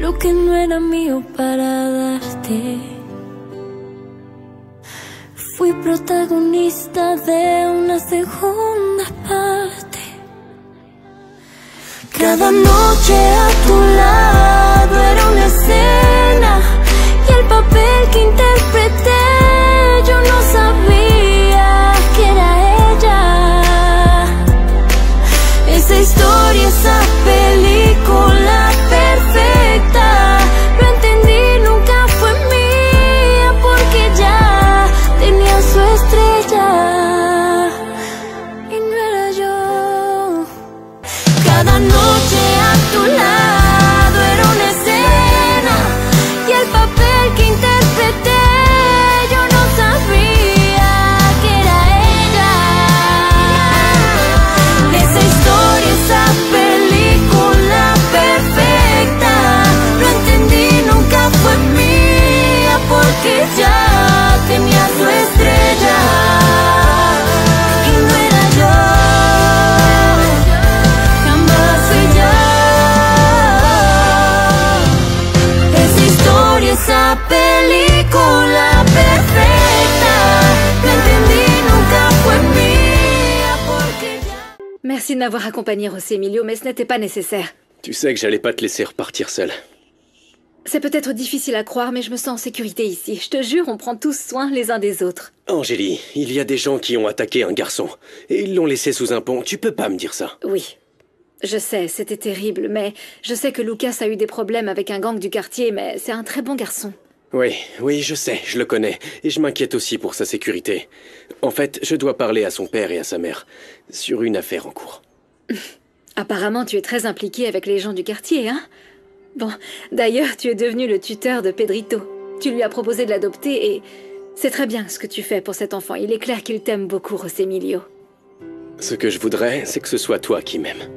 lo que no era mío para darte. Fui protagonista de una segunda parte. Cada noche a tu lado era una escena, y el papel que interpreté yo no sabía que era ella. Esa historia, esa película perfecta, lo entendí, nunca fue mía porque ya tenía su estrella y no era yo. Cada noche a tu lado era una escena, y el papel que interpreté yo no sabía que era ella. Esa historia, esa película perfecta, lo entendí, nunca fue mía porque ya tenía su estrella y no era yo. Jamás ella. Esa historia, esa película perfecta, lo entendí, nunca fue mía porque ya. Merci de m'avoir accompagné, José Emilio, mais ce n'était pas nécessaire. Tu sais que j'allais pas te laisser repartir seul. C'est peut-être difficile à croire, mais je me sens en sécurité ici. Je te jure, on prend tous soin les uns des autres. Angélie, il y a des gens qui ont attaqué un garçon, et ils l'ont laissé sous un pont. Tu peux pas me dire ça. Oui. Je sais, c'était terrible, mais je sais que Lucas a eu des problèmes avec un gang du quartier, mais c'est un très bon garçon. Oui, je sais, je le connais, et je m'inquiète aussi pour sa sécurité. En fait, je dois parler à son père et à sa mère, sur une affaire en cours. Apparemment, tu es très impliqué avec les gens du quartier, hein? Bon, d'ailleurs, tu es devenu le tuteur de Pedrito. Tu lui as proposé de l'adopter et c'est très bien ce que tu fais pour cet enfant. Il est clair qu'il t'aime beaucoup, José Emilio. Ce que je voudrais, c'est que ce soit toi qui m'aimes.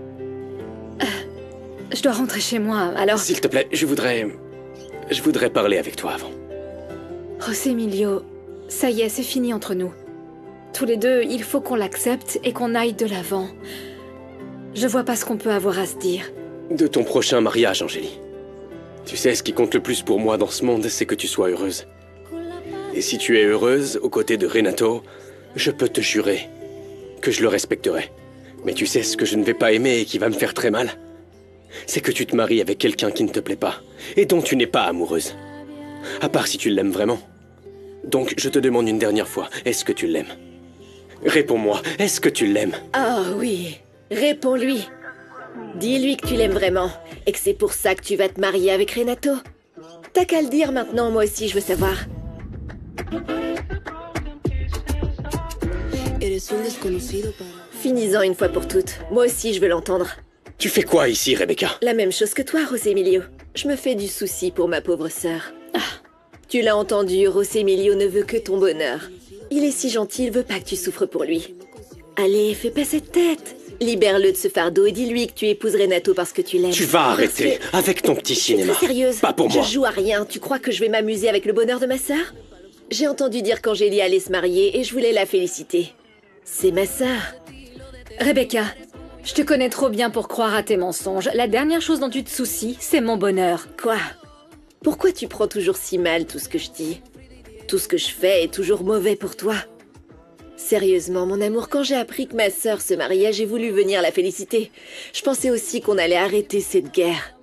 Je dois rentrer chez moi, alors... S'il te plaît, je voudrais parler avec toi avant. José Emilio, ça y est, c'est fini entre nous. Tous les deux, il faut qu'on l'accepte et qu'on aille de l'avant. Je vois pas ce qu'on peut avoir à se dire. De ton prochain mariage, Angélie. Tu sais, ce qui compte le plus pour moi dans ce monde, c'est que tu sois heureuse. Et si tu es heureuse aux côtés de Renato, je peux te jurer que je le respecterai. Mais tu sais ce que je ne vais pas aimer et qui va me faire très mal? C'est que tu te maries avec quelqu'un qui ne te plaît pas, et dont tu n'es pas amoureuse. À part si tu l'aimes vraiment. Donc, je te demande une dernière fois, est-ce que tu l'aimes? Réponds-moi, est-ce que tu l'aimes? Oh oui, réponds-lui. Dis-lui que tu l'aimes vraiment, et que c'est pour ça que tu vas te marier avec Renato. T'as qu'à le dire maintenant, moi aussi je veux savoir. Finis-en une fois pour toutes, moi aussi je veux l'entendre. Tu fais quoi ici, Rebecca? La même chose que toi, José Emilio. Je me fais du souci pour ma pauvre sœur. Tu l'as entendu, José Emilio ne veut que ton bonheur. Il est si gentil, il veut pas que tu souffres pour lui. Allez, fais pas cette tête. Libère-le de ce fardeau et dis-lui que tu épouses Renato parce que tu l'aimes. Tu vas arrêter avec ton petit cinéma. Je suis très sérieuse. Pas pour moi. Je joue à rien. Tu crois que je vais m'amuser avec le bonheur de ma sœur? J'ai entendu dire qu'Angélie allait se marier et je voulais la féliciter. C'est ma sœur. Rebecca, je te connais trop bien pour croire à tes mensonges. La dernière chose dont tu te soucies, c'est mon bonheur. Quoi? Pourquoi tu prends toujours si mal tout ce que je dis? Tout ce que je fais est toujours mauvais pour toi. Sérieusement, mon amour, quand j'ai appris que ma sœur se mariait, j'ai voulu venir la féliciter. Je pensais aussi qu'on allait arrêter cette guerre.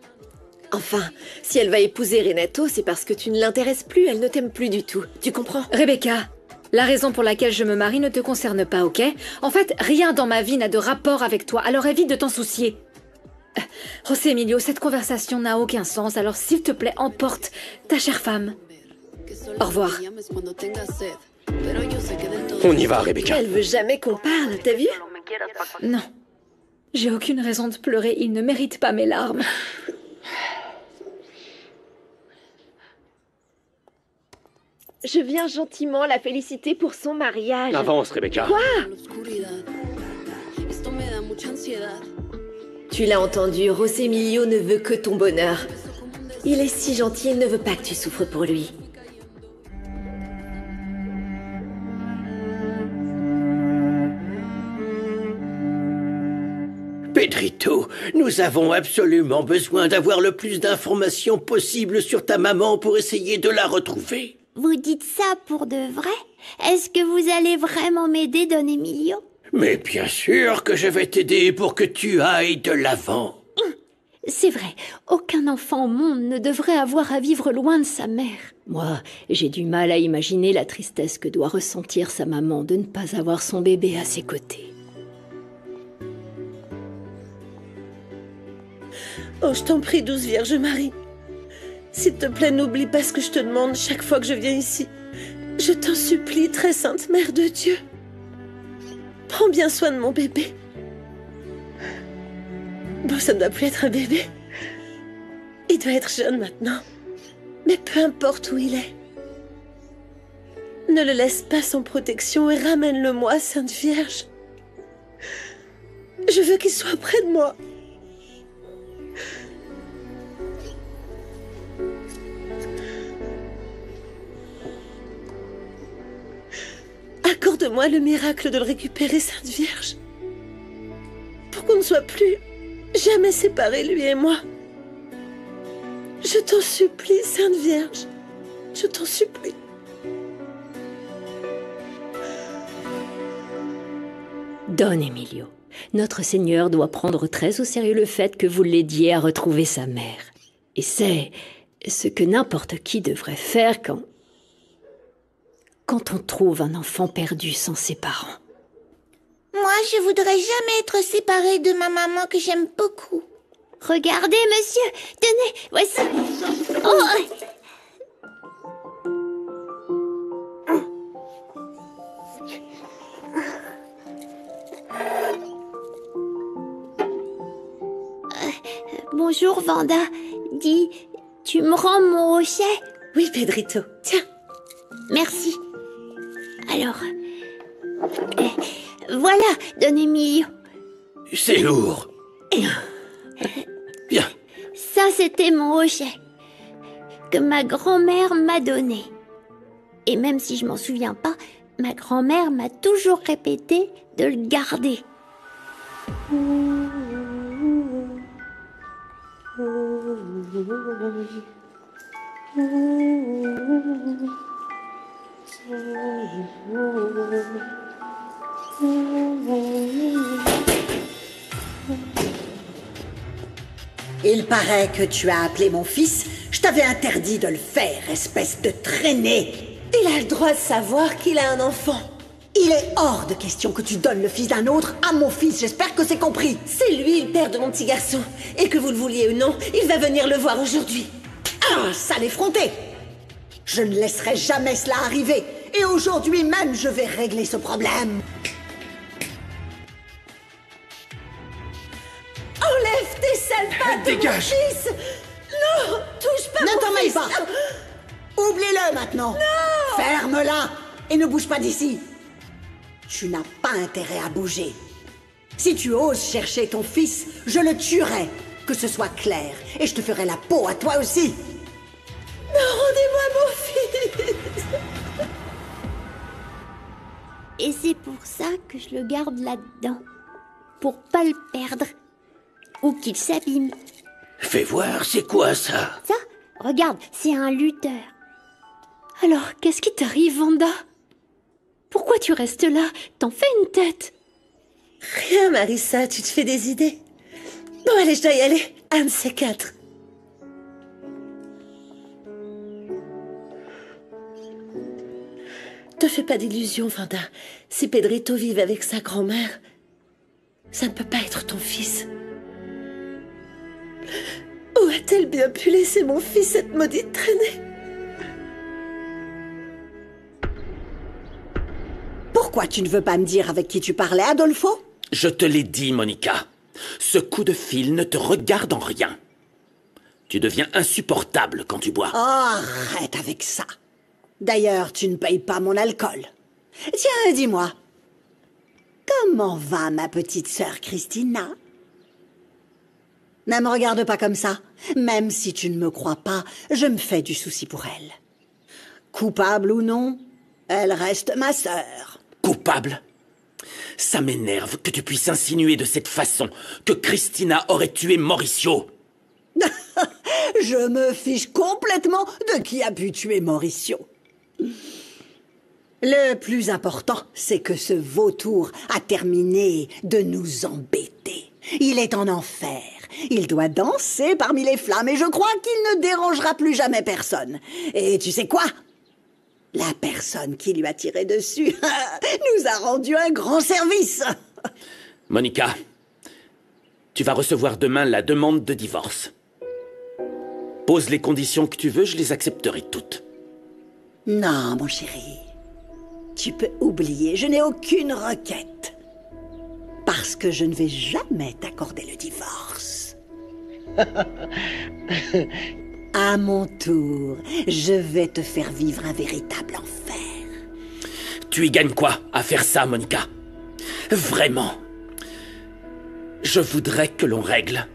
Enfin, si elle va épouser Renato, c'est parce que tu ne l'intéresses plus, elle ne t'aime plus du tout. Tu comprends? Rebecca, la raison pour laquelle je me marie ne te concerne pas, ok? En fait, rien dans ma vie n'a de rapport avec toi, alors évite de t'en soucier. José Emilio, cette conversation n'a aucun sens, alors s'il te plaît, emporte ta chère femme. Au revoir. On y va, Rebecca. Elle veut jamais qu'on parle, t'as vu? Non. J'ai aucune raison de pleurer, il ne mérite pas mes larmes. Je viens gentiment la féliciter pour son mariage. Avance, Rebecca. Quoi? Tu l'as entendu, José Emilio ne veut que ton bonheur. Il est si gentil, il ne veut pas que tu souffres pour lui. Pete, Pedrito, nous avons absolument besoin d'avoir le plus d'informations possible sur ta maman pour essayer de la retrouver. Vous dites ça pour de vrai? Est-ce que vous allez vraiment m'aider, Don Emilio? Mais bien sûr que je vais t'aider pour que tu ailles de l'avant. C'est vrai, aucun enfant au monde ne devrait avoir à vivre loin de sa mère. Moi, j'ai du mal à imaginer la tristesse que doit ressentir sa maman de ne pas avoir son bébé à ses côtés. Oh, je t'en prie, douce Vierge Marie. S'il te plaît, n'oublie pas ce que je te demande chaque fois que je viens ici. Je t'en supplie, très sainte Mère de Dieu. Prends bien soin de mon bébé. Bon, ça ne doit plus être un bébé. Il doit être jeune maintenant. Mais peu importe où il est. Ne le laisse pas sans protection et ramène-le-moi, Sainte Vierge. Je veux qu'il soit près de moi. Accorde-moi le miracle de le récupérer, Sainte Vierge. Pour qu'on ne soit plus jamais séparés, lui et moi. Je t'en supplie, Sainte Vierge. Je t'en supplie. Don Emilio, notre Seigneur doit prendre très au sérieux le fait que vous l'aidiez à retrouver sa mère. Et c'est ce que n'importe qui devrait faire quand on trouve un enfant perdu sans ses parents. Moi, je voudrais jamais être séparée de ma maman que j'aime beaucoup. Regardez, monsieur, tenez, voici. Oh! Bonjour, Vanda. Dis, tu me rends mon rocher? Oui, Pedrito. Tiens. Merci. Alors, voilà, Don Emilio. C'est lourd. Bien. Ça, c'était mon rocher que ma grand-mère m'a donné. Et même si je m'en souviens pas, ma grand-mère m'a toujours répété de le garder. Il paraît que tu as appelé mon fils. Je t'avais interdit de le faire, espèce de traînée. Il a le droit de savoir qu'il a un enfant. Il est hors de question que tu donnes le fils d'un autre à mon fils. J'espère que c'est compris. C'est lui le père de mon petit garçon. Et que vous le vouliez ou non, il va venir le voir aujourd'hui. Ah, sale effronté! Je ne laisserai jamais cela arriver. Et aujourd'hui même, je vais régler ce problème. Enlève tes sales pattes de mon Dégage. fils! Non, touche pas Ne mon t'en mêle fils! pas. Oublie-le maintenant. Non! Ferme-la et ne bouge pas d'ici. Tu n'as pas intérêt à bouger. Si tu oses chercher ton fils, je le tuerai. Que ce soit clair. Et je te ferai la peau à toi aussi. Non, rendez-moi mon fils! Et c'est pour ça que je le garde là-dedans. Pour pas le perdre. Ou qu'il s'abîme. Fais voir, c'est quoi ça? Ça, regarde, c'est un lutteur. Alors, qu'est-ce qui t'arrive, Vanda? Pourquoi tu restes là? T'en fais une tête. Rien, Marissa, tu te fais des idées. Bon, allez, je dois y aller. Un de ces quatre. Te fais pas d'illusions, Vanda. Si Pedrito vive avec sa grand-mère, ça ne peut pas être ton fils. Où a-t-elle bien pu laisser mon fils, cette maudite traînée? Pourquoi tu ne veux pas me dire avec qui tu parlais, Adolfo? Je te l'ai dit, Monica. Ce coup de fil ne te regarde en rien. Tu deviens insupportable quand tu bois. Oh, arrête avec ça. D'ailleurs, tu ne payes pas mon alcool. Tiens, dis-moi, comment va ma petite sœur Christina? Ne me regarde pas comme ça. Même si tu ne me crois pas, je me fais du souci pour elle. Coupable ou non, elle reste ma sœur. Coupable? Ça m'énerve que tu puisses insinuer de cette façon que Christina aurait tué Mauricio. Je me fiche complètement de qui a pu tuer Mauricio. Le plus important, c'est que ce vautour a terminé de nous embêter. Il est en enfer. Il doit danser parmi les flammes et je crois qu'il ne dérangera plus jamais personne. Et tu sais quoi? La personne qui lui a tiré dessus nous a rendu un grand service. Monica, tu vas recevoir demain la demande de divorce. Pose les conditions que tu veux, je les accepterai toutes. Non, mon chéri. Tu peux oublier, je n'ai aucune requête. Parce que je ne vais jamais t'accorder le divorce. À mon tour, je vais te faire vivre un véritable enfer. Tu y gagnes quoi à faire ça, Monica? Vraiment. Je voudrais que l'on règle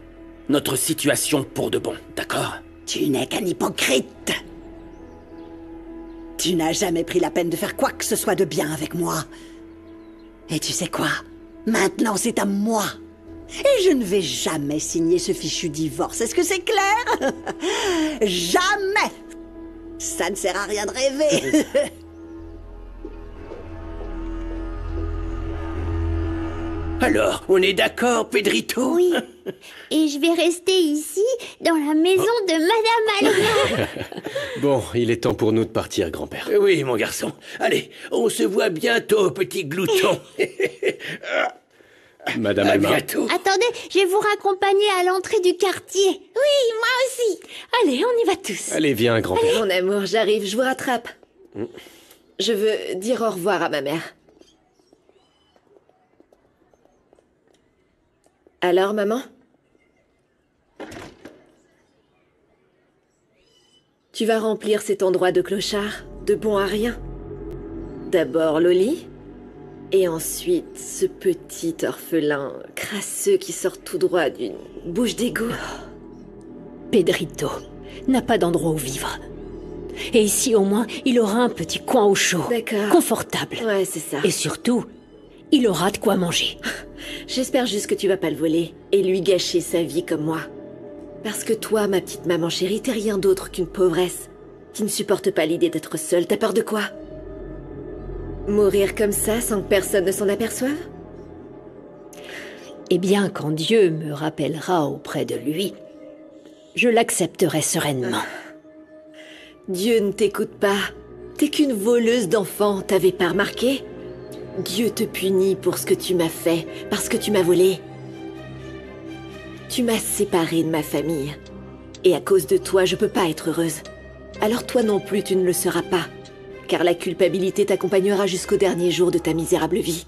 notre situation pour de bon, d'accord? Tu n'es qu'un hypocrite. Tu n'as jamais pris la peine de faire quoi que ce soit de bien avec moi. Et tu sais quoi? Maintenant, c'est à moi. Et je ne vais jamais signer ce fichu divorce. Est-ce que c'est clair? Jamais! Ça ne sert à rien de rêver. Alors, on est d'accord, Pedrito? Oui. Et je vais rester ici, dans la maison de Madame Alma. Bon, il est temps pour nous de partir, grand-père. Oui, mon garçon. Allez, on se voit bientôt, petit glouton. Madame À Alma. bientôt. Attendez, je vais vous raccompagner à l'entrée du quartier. Oui, moi aussi. Allez, on y va tous. Allez, viens, grand-père. Mon amour, j'arrive, je vous rattrape. Je veux dire au revoir à ma mère. Alors, maman? Tu vas remplir cet endroit de clochard, de bon à rien. D'abord Loli, et ensuite ce petit orphelin crasseux qui sort tout droit d'une bouche d'égout. Pedrito n'a pas d'endroit où vivre. Et ici, au moins, il aura un petit coin au chaud. D'accord. Confortable. Ouais, c'est ça. Et surtout, il aura de quoi manger. J'espère juste que tu vas pas le voler et lui gâcher sa vie comme moi. Parce que toi, ma petite maman chérie, t'es rien d'autre qu'une pauvresse qui ne supporte pas l'idée d'être seule. T'as peur de quoi? Mourir comme ça sans que personne ne s'en aperçoive? Eh bien, quand Dieu me rappellera auprès de lui, je l'accepterai sereinement. Dieu ne t'écoute pas. T'es qu'une voleuse d'enfants, t'avais pas remarqué? Dieu te punit pour ce que tu m'as fait, parce que tu m'as volé. Tu m'as séparée de ma famille. Et à cause de toi, je peux pas être heureuse. Alors toi non plus, tu ne le seras pas. Car la culpabilité t'accompagnera jusqu'au dernier jour de ta misérable vie.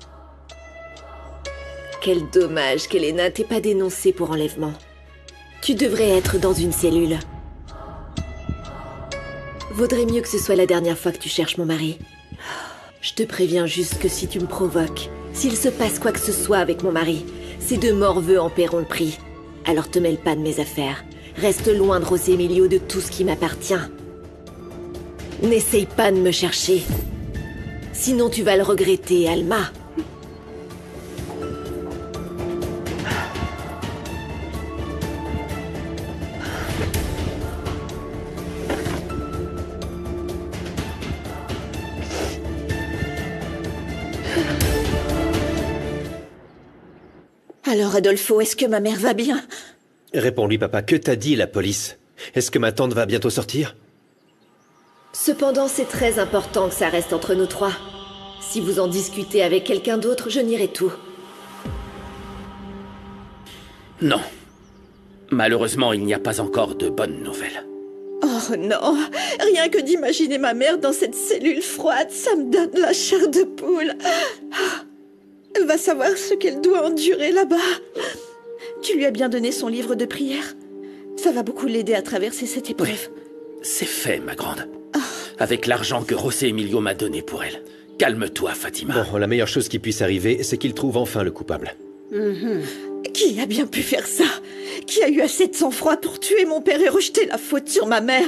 Quel dommage qu'Elena t'ait pas dénoncée pour enlèvement. Tu devrais être dans une cellule. Vaudrait mieux que ce soit la dernière fois que tu cherches mon mari. Je te préviens juste que si tu me provoques, s'il se passe quoi que ce soit avec mon mari, ces deux morveux en paieront le prix. Alors te mêle pas de mes affaires. Reste loin de José Emilio, de tout ce qui m'appartient. N'essaye pas de me chercher. Sinon tu vas le regretter, Alma. Alors, Adolfo, est-ce que ma mère va bien? Réponds-lui, papa. Que t'a dit la police? Est-ce que ma tante va bientôt sortir? Cependant, c'est très important que ça reste entre nous trois. Si vous en discutez avec quelqu'un d'autre, je nierai tout. Non. Malheureusement, il n'y a pas encore de bonnes nouvelles. Oh non, rien que d'imaginer ma mère dans cette cellule froide, ça me donne la chair de poule. Elle va savoir ce qu'elle doit endurer là-bas. Tu lui as bien donné son livre de prière. Ça va beaucoup l'aider à traverser cette épreuve. Oui, c'est fait, ma grande. Avec l'argent que José Emilio m'a donné pour elle. Calme-toi, Fatima. Bon, la meilleure chose qui puisse arriver, c'est qu'il trouve enfin le coupable. Qui a bien pu faire ça? Qui a eu assez de sang-froid pour tuer mon père et rejeter la faute sur ma mère?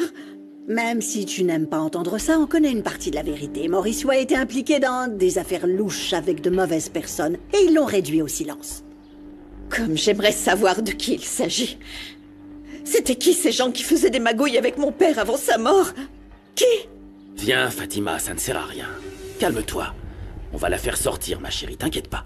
Même si tu n'aimes pas entendre ça, on connaît une partie de la vérité. Mauricio a été impliqué dans des affaires louches avec de mauvaises personnes, et ils l'ont réduit au silence. Comme j'aimerais savoir de qui il s'agit. C'était qui ces gens qui faisaient des magouilles avec mon père avant sa mort? Qui? Viens, Fatima, ça ne sert à rien. Calme-toi. On va la faire sortir, ma chérie, t'inquiète pas.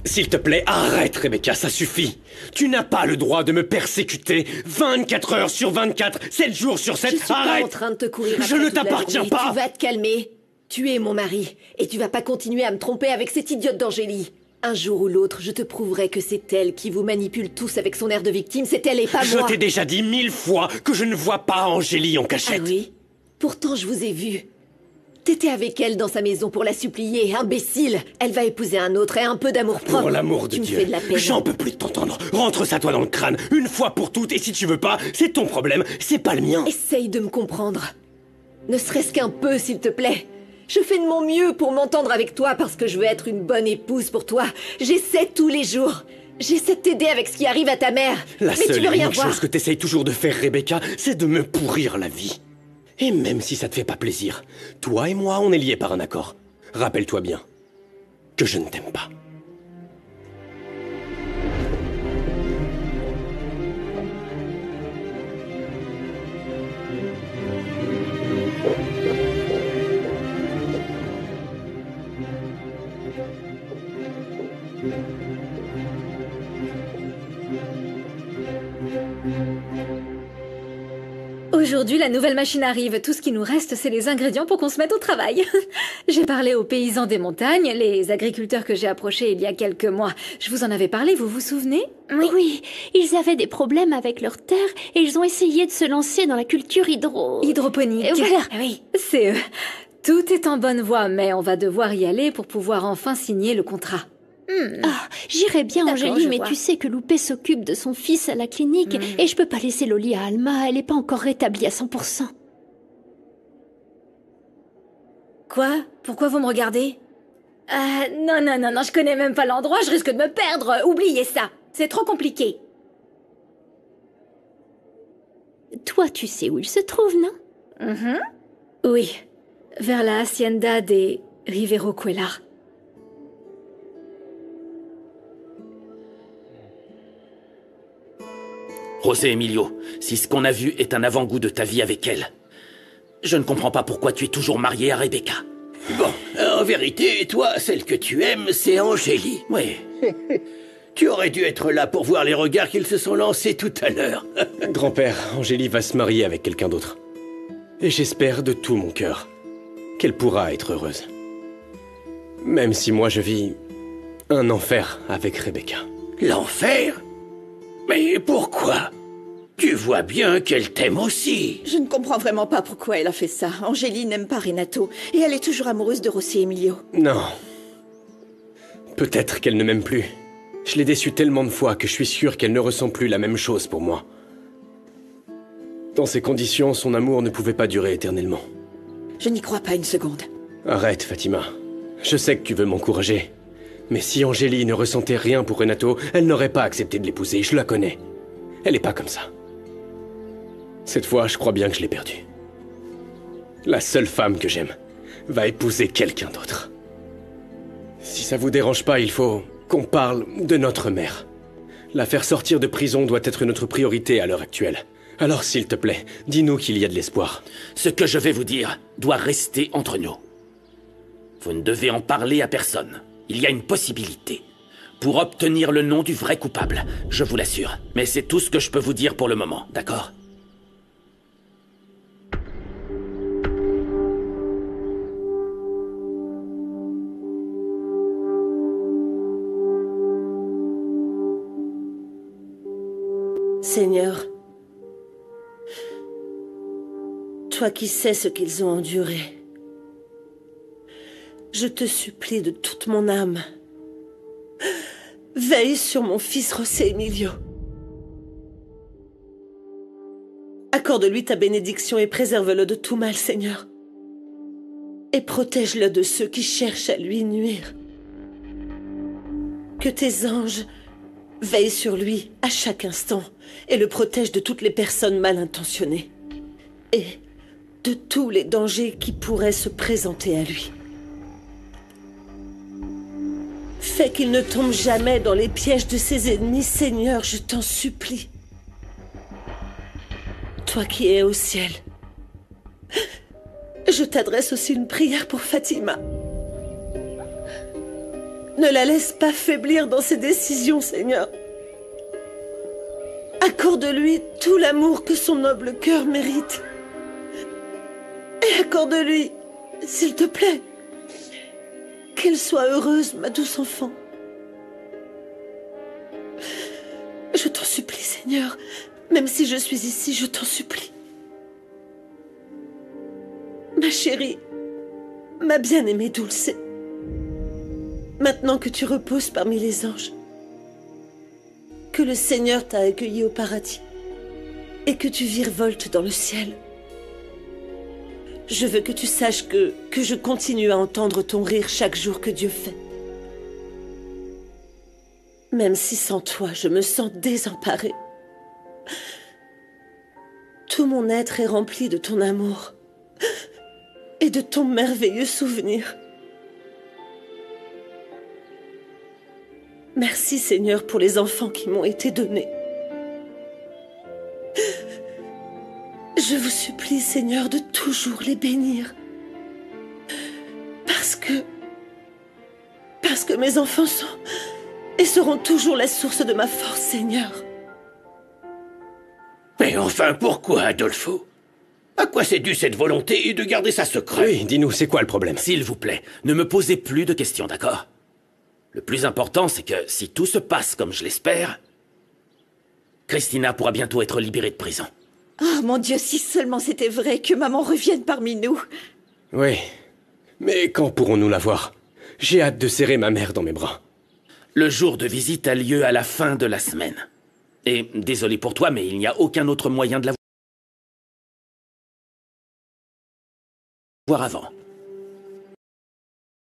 S'il te plaît, arrête, Rebecca, ça suffit. Tu n'as pas le droit de me persécuter 24 heures sur 24, 7 jours sur 7, Je suis arrête! pas en train de te courir après Je ne toute la t'appartiens journée. pas! Tu vas te calmer. Tu es mon mari, et tu vas pas continuer à me tromper avec cette idiote d'Angélie. Un jour ou l'autre, je te prouverai que c'est elle qui vous manipule tous avec son air de victime, c'est elle et pas moi. Je t'ai déjà dit 1000 fois que je ne vois pas Angélie en cachette. Ah oui? Pourtant, je vous ai vu. T'étais avec elle dans sa maison pour la supplier, imbécile. Elle va épouser un autre et un peu d'amour propre. Pour l'amour de Tu me Dieu, fais de la peine. j'en peux plus de t'entendre. Rentre ça toi dans le crâne, une fois pour toutes, et si tu veux pas, c'est ton problème, c'est pas le mien. Essaye de me comprendre. Ne serait-ce qu'un peu, s'il te plaît. Je fais de mon mieux pour m'entendre avec toi parce que je veux être une bonne épouse pour toi. J'essaie tous les jours. J'essaie de t'aider avec ce qui arrive à ta mère. La mais seule tu veux et rien unique voir. chose que t'essayes toujours de faire, Rebecca, c'est de me pourrir la vie. Et même si ça te fait pas plaisir, toi et moi, on est liés par un accord. Rappelle-toi bien que je ne t'aime pas. Aujourd'hui, la nouvelle machine arrive. Tout ce qui nous reste, c'est les ingrédients pour qu'on se mette au travail. J'ai parlé aux paysans des montagnes, les agriculteurs que j'ai approchés il y a quelques mois. Je vous en avais parlé, vous vous souvenez? Oui, ils avaient des problèmes avec leurs terres et ils ont essayé de se lancer dans la culture hydroponique. Voilà. Oui, c'est eux. Tout est en bonne voie, mais on va devoir y aller pour pouvoir enfin signer le contrat. Ah, j'irais bien, D'accord, Angélie, je mais vois. tu sais que Loupé s'occupe de son fils à la clinique et je peux pas laisser Loli à Alma, elle est pas encore rétablie à 100%. Quoi? Pourquoi vous me regardez? Non, je connais même pas l'endroit, je risque de me perdre. Oubliez ça. C'est trop compliqué. Toi, tu sais où il se trouve, non? Oui, vers la hacienda des Rivero Cuellar. José Emilio, si ce qu'on a vu est un avant-goût de ta vie avec elle, je ne comprends pas pourquoi tu es toujours marié à Rebecca. Bon, en vérité, toi, celle que tu aimes, c'est Angélie. Oui. Tu aurais dû être là pour voir les regards qu'ils se sont lancés tout à l'heure. Grand-père, Angélie va se marier avec quelqu'un d'autre. Et j'espère de tout mon cœur qu'elle pourra être heureuse. Même si moi je vis un enfer avec Rebecca. L'enfer? Mais pourquoi? Tu vois bien qu'elle t'aime aussi. Je ne comprends vraiment pas pourquoi elle a fait ça. Angélie n'aime pas Renato, et elle est toujours amoureuse de Rossi Emilio. Non. Peut-être qu'elle ne m'aime plus. Je l'ai déçue tellement de fois que je suis sûr qu'elle ne ressent plus la même chose pour moi. Dans ces conditions, son amour ne pouvait pas durer éternellement. Je n'y crois pas une seconde. Arrête, Fatima. Je sais que tu veux m'encourager. Mais si Angélie ne ressentait rien pour Renato, elle n'aurait pas accepté de l'épouser, je la connais. Elle n'est pas comme ça. Cette fois, je crois bien que je l'ai perdue. La seule femme que j'aime va épouser quelqu'un d'autre. Si ça vous dérange pas, il faut qu'on parle de notre mère. La faire sortir de prison doit être notre priorité à l'heure actuelle. Alors, s'il te plaît, dis-nous qu'il y a de l'espoir. Ce que je vais vous dire doit rester entre nous. Vous ne devez en parler à personne. Il y a une possibilité. Pour obtenir le nom du vrai coupable, je vous l'assure. Mais c'est tout ce que je peux vous dire pour le moment, d'accord? Seigneur, toi qui sais ce qu'ils ont enduré, je te supplie de toute mon âme, veille sur mon fils José Emilio. Accorde-lui ta bénédiction et préserve-le de tout mal, Seigneur. Et protège-le de ceux qui cherchent à lui nuire. Que tes anges veillent sur lui à chaque instant et le protègent de toutes les personnes mal intentionnées. Et de tous les dangers qui pourraient se présenter à lui. Fais qu'il ne tombe jamais dans les pièges de ses ennemis, Seigneur, je t'en supplie. Toi qui es au ciel, je t'adresse aussi une prière pour Fatima. Ne la laisse pas faiblir dans ses décisions, Seigneur. Accorde-lui tout l'amour que son noble cœur mérite. Et accorde-lui, s'il te plaît, qu'elle soit heureuse, ma douce enfant. Je t'en supplie, Seigneur, même si je suis ici, je t'en supplie. Ma chérie, ma bien-aimée Dulce, maintenant que tu reposes parmi les anges, que le Seigneur t'a accueilli au paradis et que tu virevoltes dans le ciel, je veux que tu saches que je continue à entendre ton rire chaque jour que Dieu fait. Même si sans toi, je me sens désemparée. Tout mon être est rempli de ton amour et de ton merveilleux souvenir. Merci, Seigneur, pour les enfants qui m'ont été donnés. Je vous supplie, Seigneur, de toujours les bénir. Parce que mes enfants sont et seront toujours la source de ma force, Seigneur. Mais enfin, pourquoi, Adolfo? À quoi c'est dû cette volonté de garder ça secret? Oui, dis-nous, c'est quoi le problème? S'il vous plaît, ne me posez plus de questions, d'accord? Le plus important, c'est que si tout se passe comme je l'espère, Christina pourra bientôt être libérée de prison. Oh mon Dieu, si seulement c'était vrai, que maman revienne parmi nous. Oui, mais quand pourrons-nous la voir? J'ai hâte de serrer ma mère dans mes bras. Le jour de visite a lieu à la fin de la semaine. Et désolé pour toi, mais il n'y a aucun autre moyen de la voir avant.